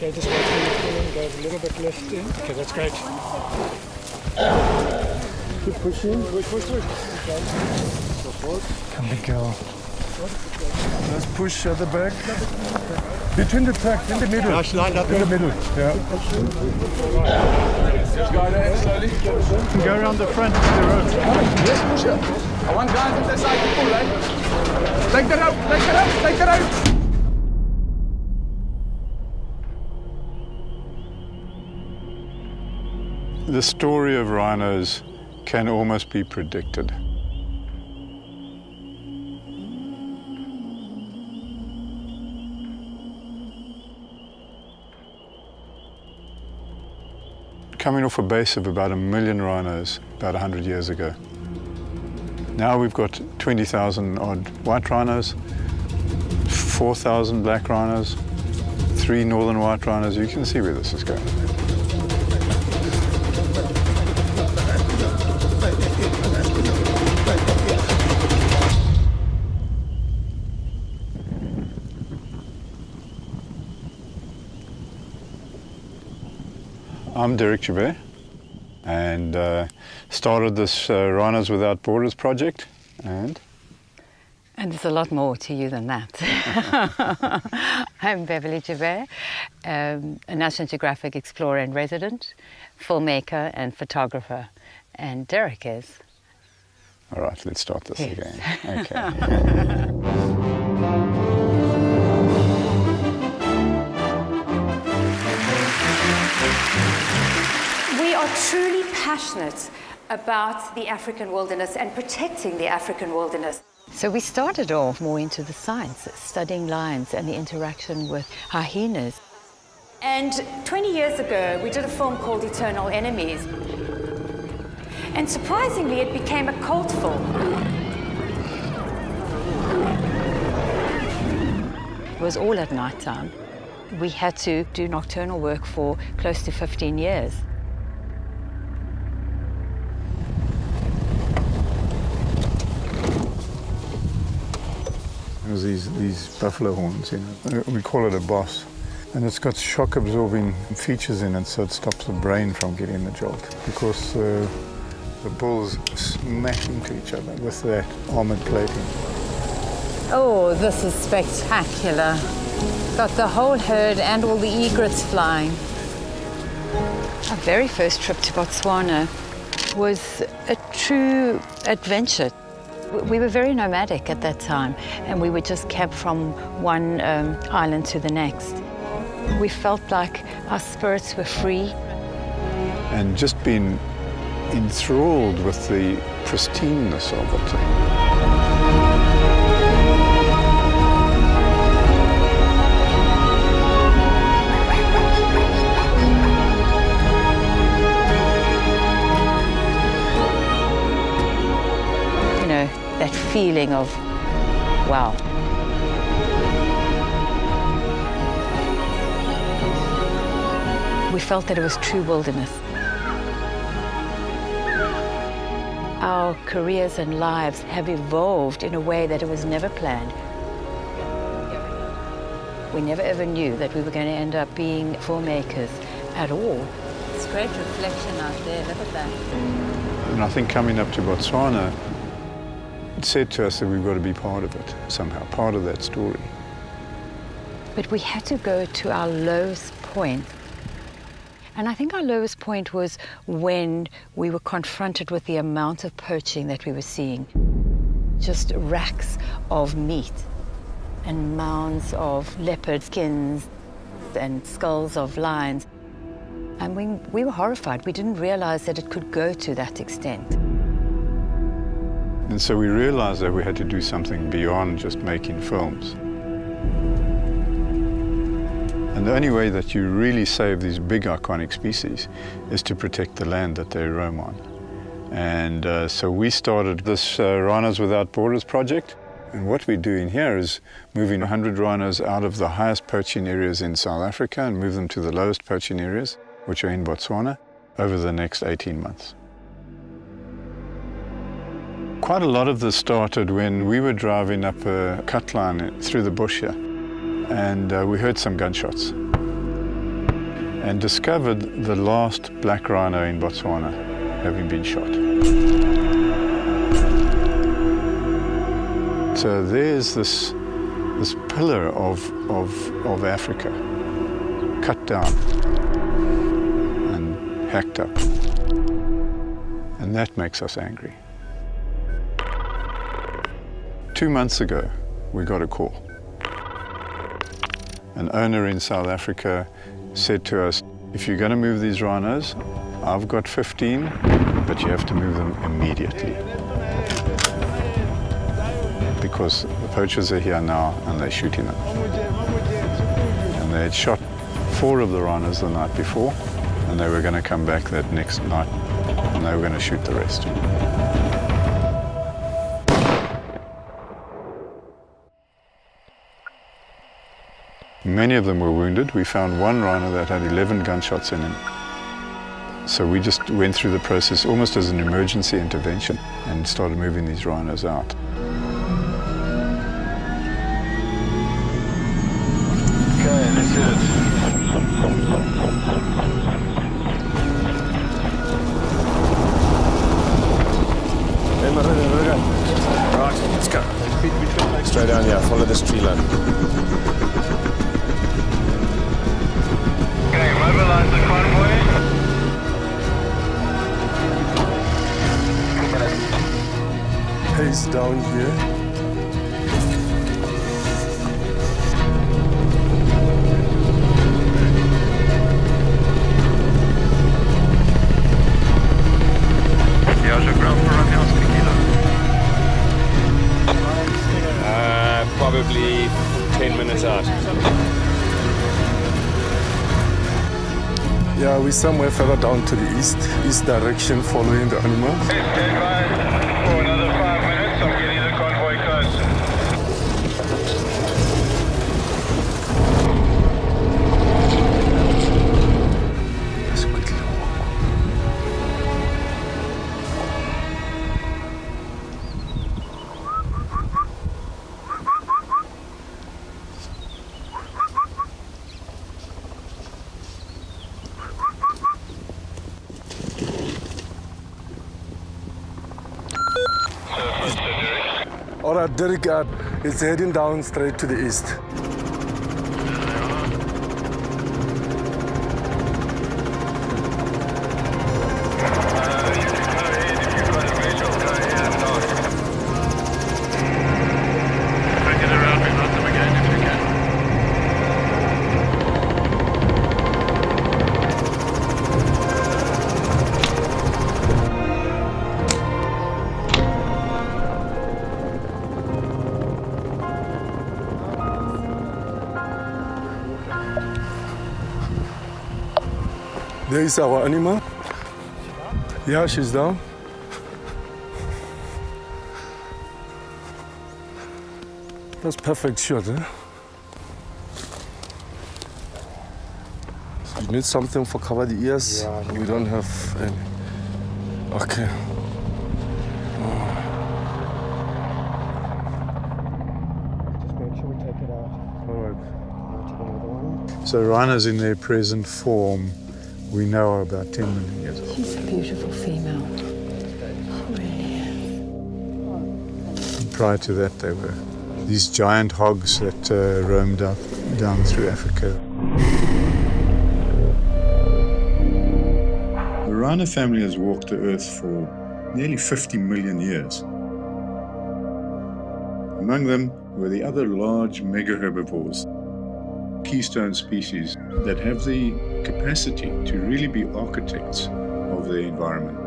Okay, just wait till you pull in, go a little bit left in. Okay, that's great. Keep pushing. Push. Okay. Support. Come big girl. Let's push at the back. Between the track, in the middle. Gosh, lined up in the middle, yeah. Just go there slowly. Go around the front of the road. Yes, push it. I want guys on that side to pull, eh? Take that out, take that out. The story of rhinos can almost be predicted. Coming off a base of about 1 million rhinos about 100 years ago. Now we've got 20,000 odd white rhinos, 4,000 black rhinos, 3 northern white rhinos. You can see where this is going. I'm Derek Joubert, and started this Rhinos Without Borders project, and there's a lot more to you than that. I'm Beverly Joubert, a National Geographic explorer and resident, filmmaker and photographer, and Derek is. All right, let's start this again. Okay. We are truly passionate about the African wilderness and protecting the African wilderness. So we started off more into the science, studying lions and the interaction with hyenas. And 20 years ago, we did a film called Eternal Enemies. And surprisingly, it became a cult film. It was all at night time. We had to do nocturnal work for close to 15 years. There's these buffalo horns, you know. We call it a boss. And it's got shock-absorbing features in it, so it stops the brain from getting the jolt. Because the bulls smash into each other with that armored plating. Oh, this is spectacular. Got the whole herd and all the egrets flying. Our very first trip to Botswana was a true adventure. We were very nomadic at that time, and we would just camp from one island to the next. We felt like our spirits were free. And just being enthralled with the pristineness of it. That feeling of, wow. We felt that it was true wilderness. Our careers and lives have evolved in a way that it was never planned. We never ever knew that we were going to end up being filmmakers at all. It's great reflection out there, look at that. And I think coming up to Botswana, it said to us that we've got to be part of it, somehow, part of that story. But we had to go to our lowest point. And I think our lowest point was when we were confronted with the amount of poaching that we were seeing. Just racks of meat and mounds of leopard skins and skulls of lions. And we were horrified. We didn't realize that it could go to that extent. And so we realized that we had to do something beyond just making films. And the only way that you really save these big iconic species is to protect the land that they roam on. And so we started this Rhinos Without Borders project. And what we're doing here is moving 100 rhinos out of the highest poaching areas in South Africa and move them to the lowest poaching areas, which are in Botswana, over the next 18 months. Quite a lot of this started when we were driving up a cut line through the bush here, and we heard some gunshots. and discovered the last black rhino in Botswana having been shot. So there's this pillar of Africa, cut down and hacked up. And that makes us angry. 2 months ago, we got a call. An owner in South Africa said to us, if you're going to move these rhinos, I've got 15, but you have to move them immediately. Because the poachers are here now and they're shooting them. And they had shot 4 of the rhinos the night before, and they were going to come back that next night and they were going to shoot the rest. Many of them were wounded. We found one rhino that had 11 gunshots in him. So we just went through the process almost as an emergency intervention and started moving these rhinos out. Okay, let's hit it. Right, let's go. Straight down here, follow this tree line. Okay, mobilize the convoy. Pace down here. Probably 10 minutes out. Yeah, we're somewhere further down to the east direction, following the animals. Stand by for another 5 minutes. I'm getting the convoy close. Let's quickly walk. All right, Derek, it's heading down straight to the east. There is our animal. Yeah, she's down. That's perfect shot, eh? You need something for cover the ears? Yeah, we don't have any. Okay. Just make sure we take it out. All right. Take another one. So rhinos in their present form, we know are about 10 million years old. She's a beautiful female. She really is. Prior to that, they were these giant hogs that roamed up down through Africa. The rhino family has walked the earth for nearly 50 million years. Among them were the other large mega herbivores, keystone species that have the capacity to really be architects of their environment.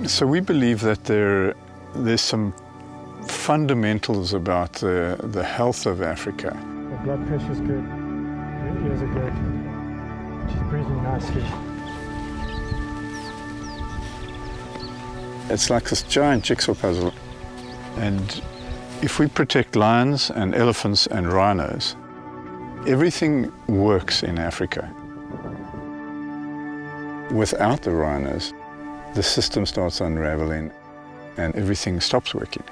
So we believe that there's some fundamentals about the health of Africa. The blood pressure's good. Her ears are good. She's breathing nicely. It's like this giant jigsaw puzzle. And if we protect lions and elephants and rhinos, everything works in Africa. Without the rhinos, the system starts unraveling and everything stops working.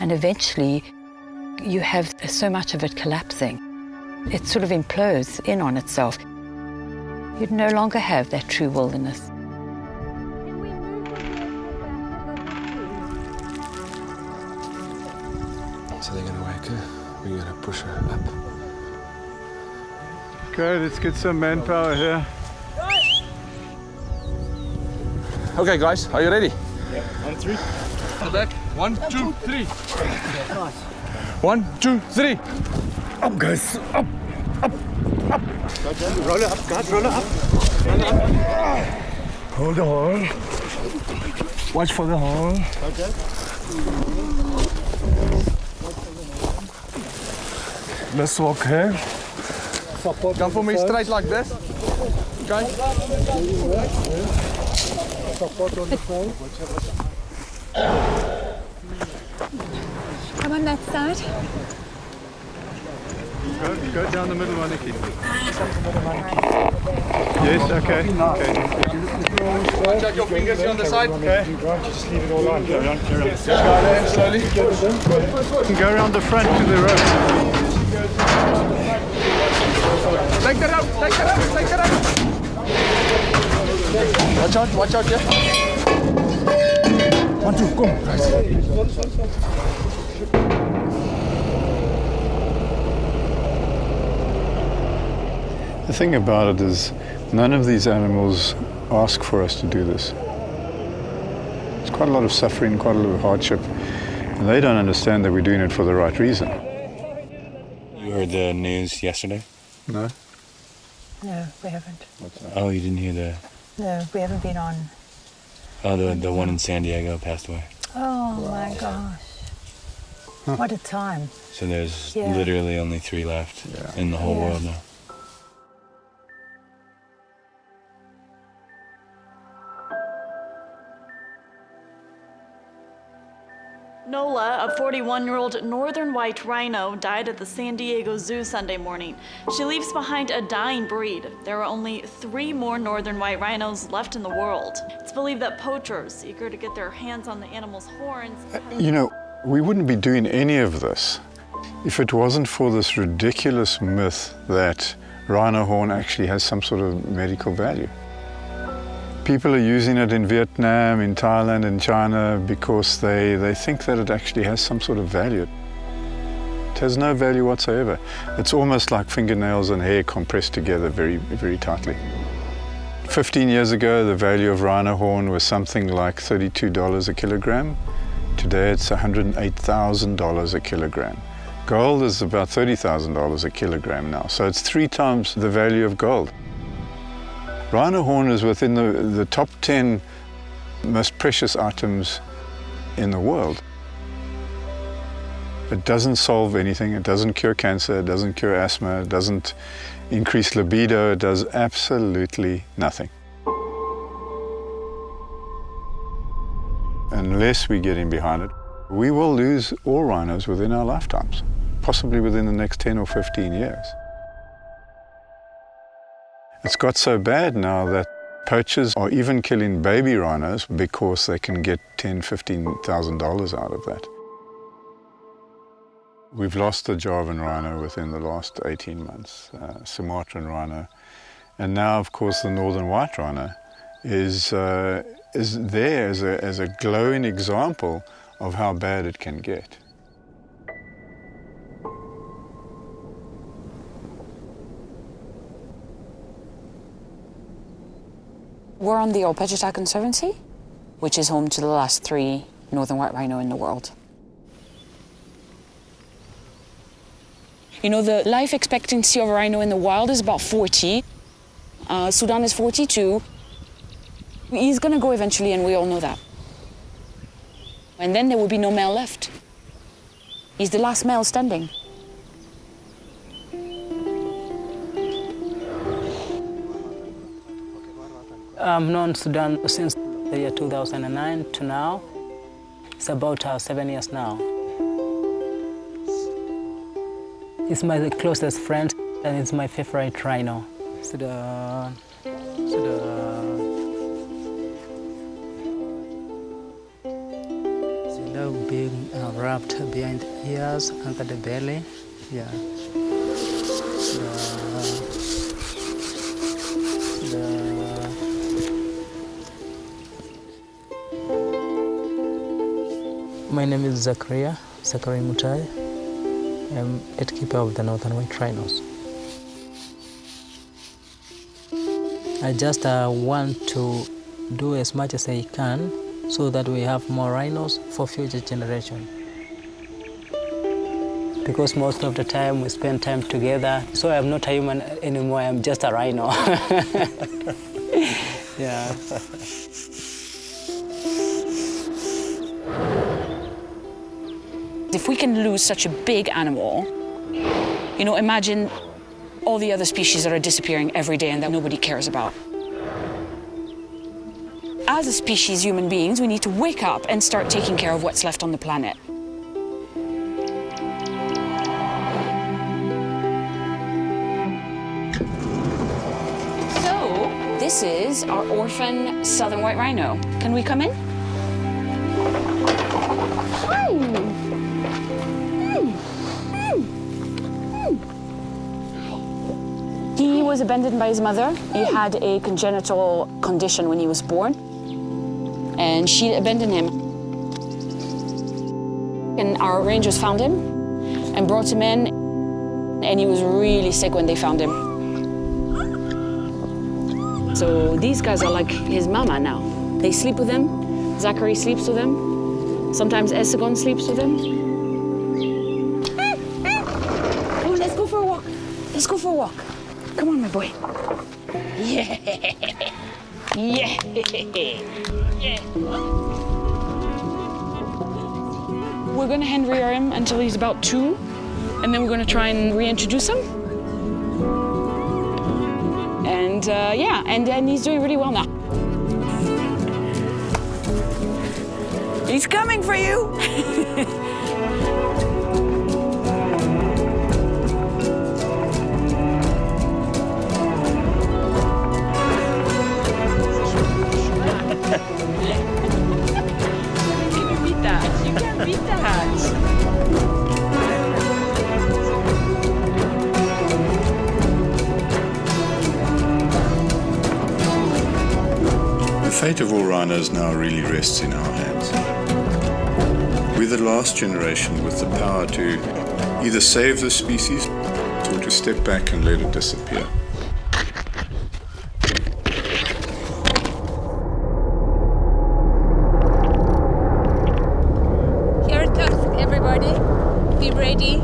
And eventually, you have so much of it collapsing. It sort of implodes in on itself. You'd no longer have that true wilderness. So they're gonna wake her. We're gonna push her up. Okay, let's get some manpower here. Okay, guys, are you ready? Yeah, 1, 3. The back. 1, 2, 3. 1, 2, 3. Up, guys, up, up, up. Roll it up, guys, roll it up. Hold the hole. Watch for the hole. Okay. Let's walk here. Come for me straight like this. Okay. Support on the phone. Come on that side. Go down the middle one, Nikki. Yes, okay. Watch out your fingers here on the side. Okay. Just leave it all on. Carry on, carry on. Just go there slowly. You can go around the front to the road. Take that out, take that out, take that out. Watch out, yeah. 1, 2, go. The thing about it is, none of these animals ask for us to do this. It's quite a lot of suffering, quite a lot of hardship, and they don't understand that we're doing it for the right reason. You heard the news yesterday? No? No, we haven't. Oh, you didn't hear the... No, we haven't been on. Oh, the one in San Diego passed away. Oh my gosh. What a time. So there's Yeah. literally only 3 left in the whole Yeah. world now. Nola, a 41-year-old northern white rhino, died at the San Diego Zoo Sunday morning. She leaves behind a dying breed. There are only 3 more northern white rhinos left in the world. It's believed that poachers, eager to get their hands on the animal's horns... You know, we wouldn't be doing any of this if it wasn't for this ridiculous myth that rhino horn actually has some sort of medical value. People are using it in Vietnam, in Thailand, in China because they think that it actually has some sort of value. It has no value whatsoever. It's almost like fingernails and hair compressed together very, very tightly. 15 years ago, the value of rhino horn was something like $32 a kilogram. Today, it's $108,000 a kilogram. Gold is about $30,000 a kilogram now, so it's 3 times the value of gold. Rhino horn is within the top 10 most precious items in the world. It doesn't solve anything, it doesn't cure cancer, it doesn't cure asthma, it doesn't increase libido, it does absolutely nothing. Unless we get in behind it, we will lose all rhinos within our lifetimes, possibly within the next 10 or 15 years. It's got so bad now that poachers are even killing baby rhinos because they can get $10,000, $15,000 out of that. We've lost the Javan rhino within the last 18 months, Sumatran rhino, and now, of course, the northern white rhino is there as a glowing example of how bad it can get. We're on the Alpejita Conservancy, which is home to the last 3 northern white rhino in the world. You know, the life expectancy of a rhino in the wild is about 40. Sudan is 42. He's gonna go eventually, and we all know that. And then there will be no male left. He's the last male standing. I've known Sudan since the year 2009 to now. It's about 7 years now. He's my closest friend, and it's my favorite rhino. Sudan. Being wrapped behind the ears, under the belly, yeah. My name is Zachary Mutai. I'm head keeper of the Northern White Rhinos. I just want to do as much as I can so that we have more rhinos for future generation. Because most of the time we spend time together, so I'm not a human anymore, I'm just a rhino. Yeah. If we can lose such a big animal, you know, imagine all the other species that are disappearing every day and that nobody cares about. As a species, human beings, we need to wake up and start taking care of what's left on the planet. So, this is our orphan southern white rhino. Can we come in? He was abandoned by his mother. He had a congenital condition when he was born, and she abandoned him. And our rangers found him and brought him in, and he was really sick when they found him. So these guys are like his mama now. They sleep with him. Zachary sleeps with him. Sometimes Essagon sleeps with him. Oh, let's go for a walk. Let's go for a walk. Come on, my boy. Yeah. Yeah. Yeah. We're gonna hand rear him until he's about 2, and then we're gonna try and reintroduce him. And yeah, and then he's doing really well now. He's coming for you. You can't beat that. The fate of all rhinos now really rests in our hands. We're the last generation with the power to either save the species or to step back and let it disappear. Here it comes, everybody. Be ready.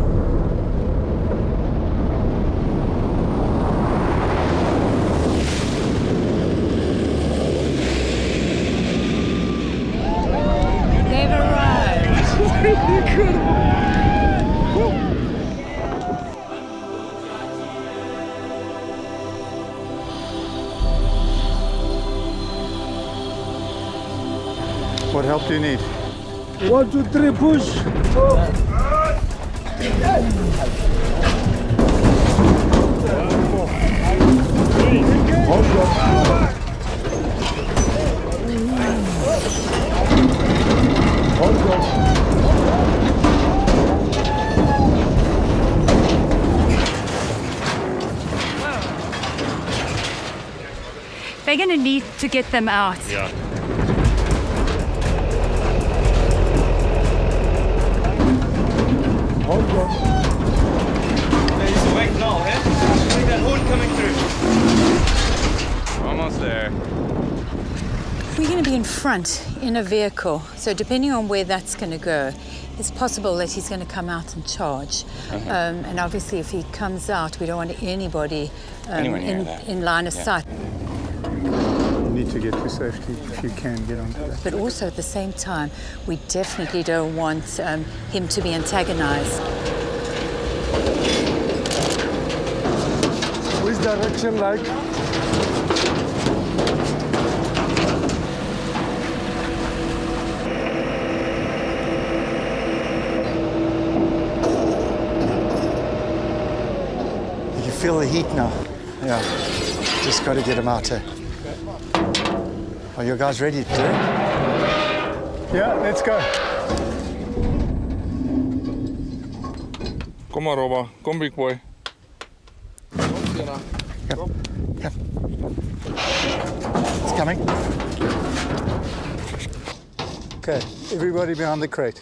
They've arrived. Incredible. What help do you need? 1, 2, 3, push. They're going to need to get them out. Yeah. He's awake now, eh? Like that horn coming through. Almost there. We're going to be in front in a vehicle, so depending on where that's going to go, it's possible that he's going to come out and charge. And obviously, if he comes out, we don't want anybody in line of sight. You need to get to safety if you can get onto that. But also at the same time, we definitely don't want him to be antagonized. Which direction like? You feel the heat now. Yeah, just got to get him out here. Are you guys ready to do it? Yeah, let's go. Kom maar, Robba. Kom, big boy. It's coming. Okay, everybody behind the crate.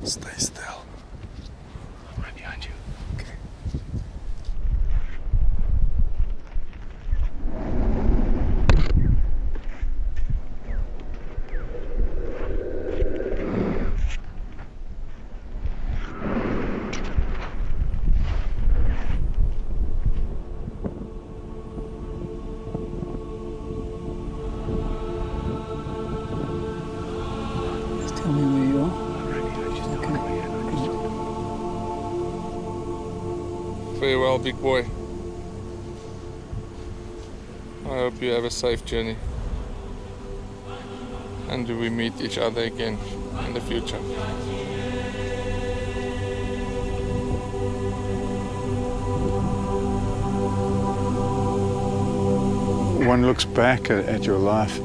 Stay still. I'm right behind you. Okay. Just tell me where you are. Farewell, big boy. I hope you have a safe journey. And we meet each other again in the future. One looks back at your life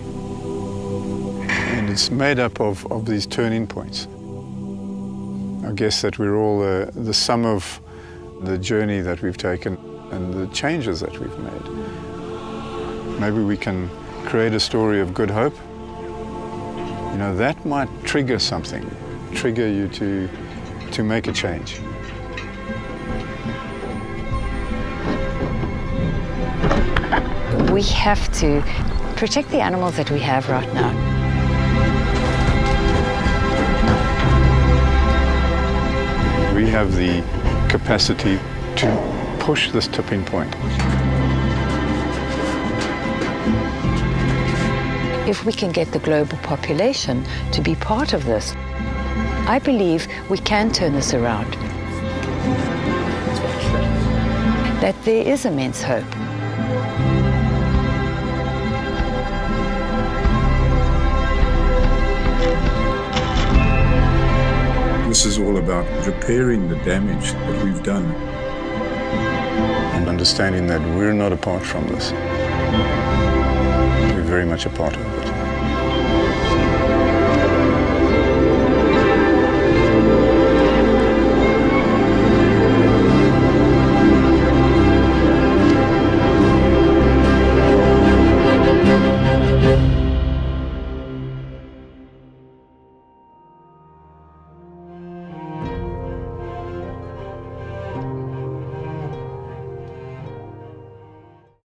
and it's made up of these turning points. I guess that we're all the sum of the journey that we've taken and the changes that we've made. Maybe we can create a story of good hope. You know, that might trigger something, trigger you to make a change. We have to protect the animals that we have right now. We have the capacity to push this tipping point. If we can get the global population to be part of this, I believe we can turn this around. That there is immense hope. This is all about repairing the damage that we've done and understanding that we're not apart from this. We're very much a part of it.